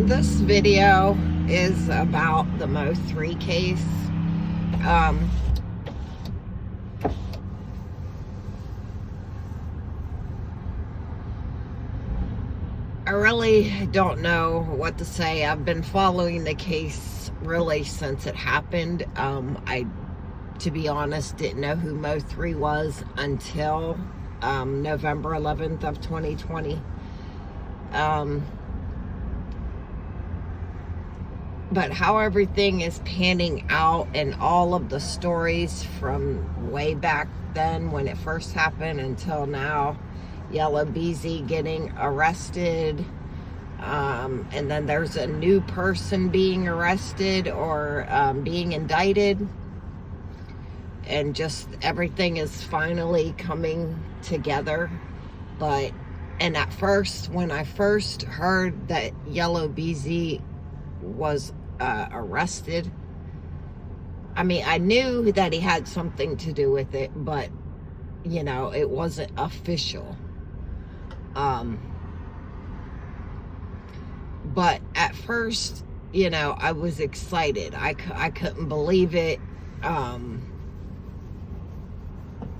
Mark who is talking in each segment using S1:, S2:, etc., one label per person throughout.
S1: This video is about the MO3 case. Um, I really don't know what to say. I've been following the case really since it happened. To be honest, didn't know who MO3 was until November 11th of 2020. But how everything is panning out and all of the stories from way back then when it first happened until now, Yellow BZ getting arrested, and then there's a new person being arrested or being indicted, and just everything is finally coming together. And at first, when I first heard that Yellow BZ was arrested, I mean, I knew that he had something to do with it, but you know, it wasn't official. But at first, you know, I was excited. I couldn't believe it.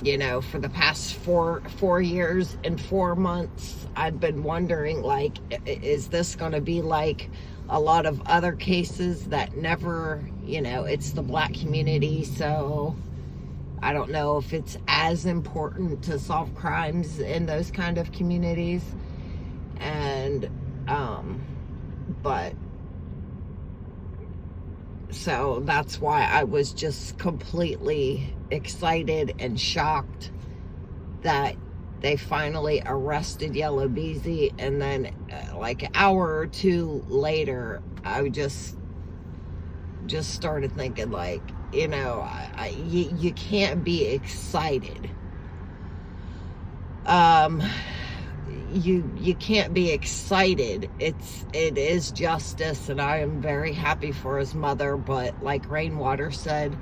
S1: You know, for the past four years and 4 months, I'd been wondering, like, is this going to be like a lot of other cases that never, you know, it's the Black community, so I don't know if it's as important to solve crimes in those kind of communities. And but so that's why I was just completely excited and shocked that they finally arrested Yellow BZ. And then like an hour or two later, I just started thinking, like, you know, you can't be excited. You can't be excited. It is justice, and I am very happy for his mother, but like Rainwater said,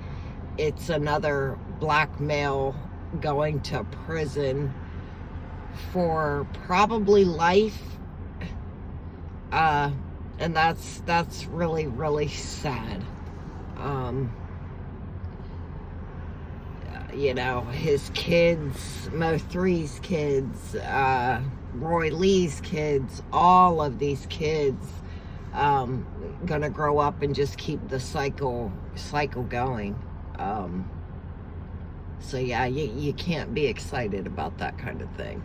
S1: it's another Black male going to prison for probably life, and that's really, really sad. You know, his kids, Mo3's kids, Roy Lee's kids, all of these kids gonna grow up and just keep the cycle going. So yeah, you can't be excited about that kind of thing.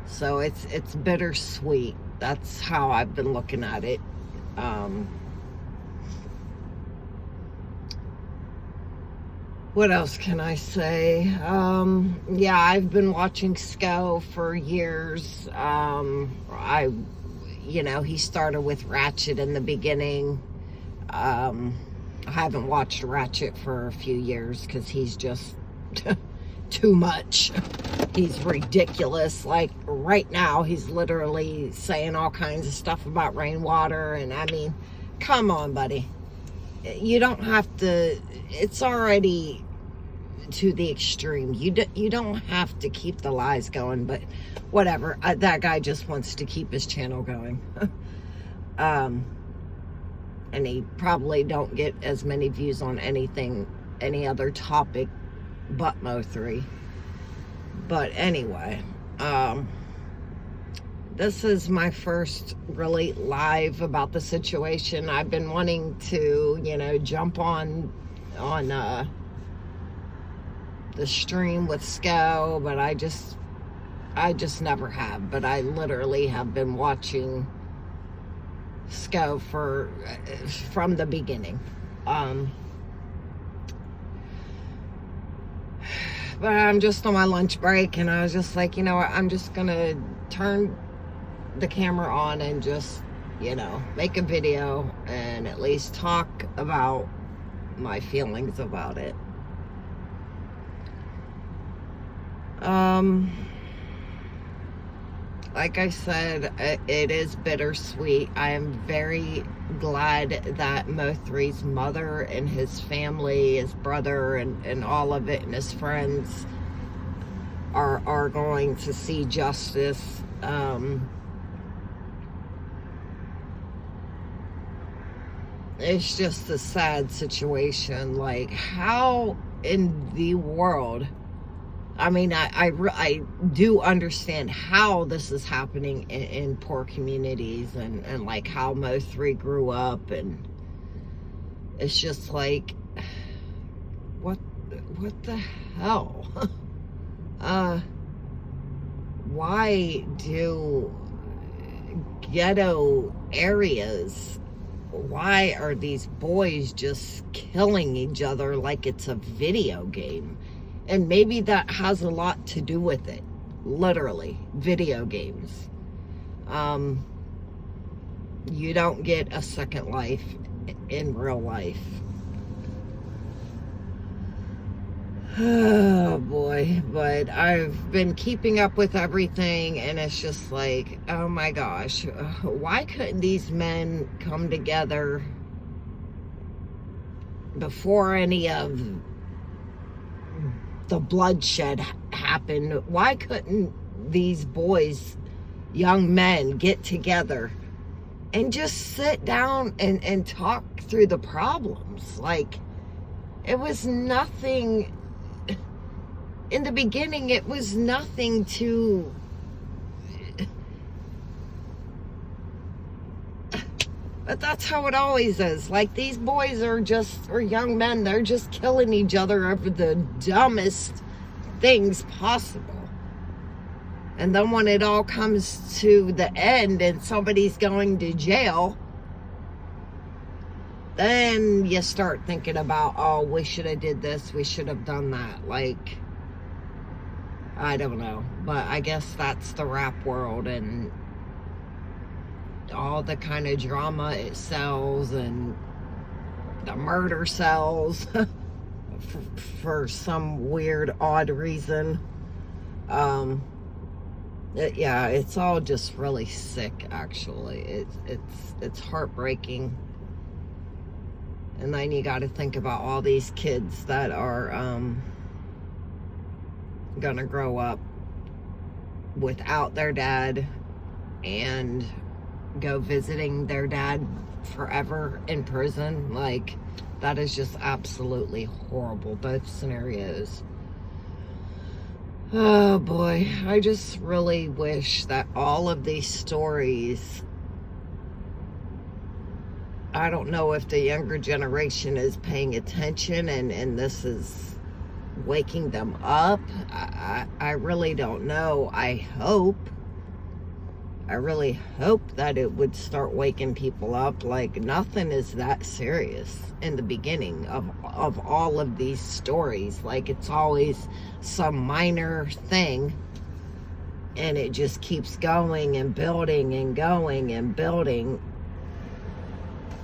S1: So it's bittersweet. That's how I've been looking at it. What else can I say? Yeah, I've been watching SCO for years. You know, he started with Ratchet in the beginning. I haven't watched Ratchet for a few years because he's just too much. He's ridiculous. Like right now, he's literally saying all kinds of stuff about Rainwater, and I mean, come on, buddy. You don't have to. It's already to the extreme. You don't have to keep the lies going, but whatever. That guy just wants to keep his channel going. And he probably don't get as many views on any other topic but Mo3. But anyway, this is my first really live about the situation. I've been wanting to, you know, jump on the stream with SCO, but I just never have. But I literally have been watching SCO from the beginning. But I'm just on my lunch break, and I was just like, you know what, I'm just gonna turn the camera on and just, you know, make a video and at least talk about my feelings about it. Like I said, it is bittersweet. I am very glad that Mo3's mother and his family, his brother, and all of it, and his friends are going to see justice. it's just a sad situation. Like, how in the world? I mean, I do understand how this is happening in poor communities, and like how MO3 grew up, and it's just like, what the hell? Why do ghetto areas, why are these boys just killing each other like it's a video game? And maybe that has a lot to do with it. Literally, video games. You don't get a second life in real life. Oh boy, but I've been keeping up with everything, and it's just like, oh my gosh, why couldn't these men come together before any of the bloodshed happened? Why couldn't these boys, young men, get together and just sit down and talk through the problems? Like, it was nothing. In the beginning, it was nothing to... But that's how it always is. Like, these boys are young men, they're just killing each other over the dumbest things possible. And then when it all comes to the end and somebody's going to jail, then you start thinking about, oh, we should have did this, we should have done that. Like, I don't know, but I guess that's the rap world, and all the kind of drama it sells, and the murder sells for some weird, odd reason. Yeah, it's all just really sick, actually. It's heartbreaking. And then you got to think about all these kids that are gonna grow up without their dad and go visiting their dad forever in prison. Like, that is just absolutely horrible, both scenarios. Oh boy, I just really wish that all of these stories, I don't know if the younger generation is paying attention and this is waking them up. I really don't know. I really hope that it would start waking people up. Like, nothing is that serious in the beginning of all of these stories. Like, it's always some minor thing, and it just keeps going and building and going and building,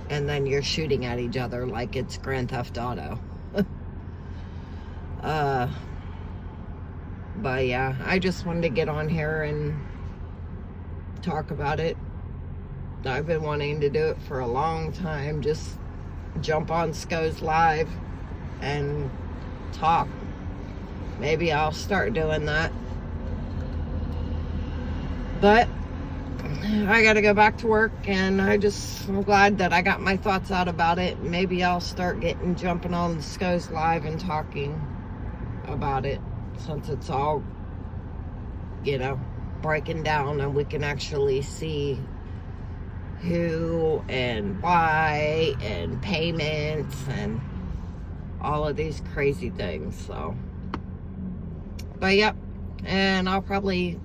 S1: and then you're shooting at each other like it's Grand Theft Auto. But yeah, I just wanted to get on here and talk about it. I've been wanting to do it for a long time. Just jump on SCO's Live and talk. Maybe I'll start doing that. But I gotta go back to work, and I'm glad that I got my thoughts out about it. Maybe I'll start jumping on SCO's Live and talking about it, since it's all, breaking down, and we can actually see who and why and payments and all of these crazy things. So, but yep, and I'll probably,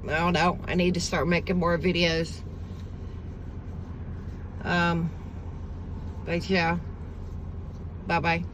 S1: I don't know, I need to start making more videos. But yeah, bye bye.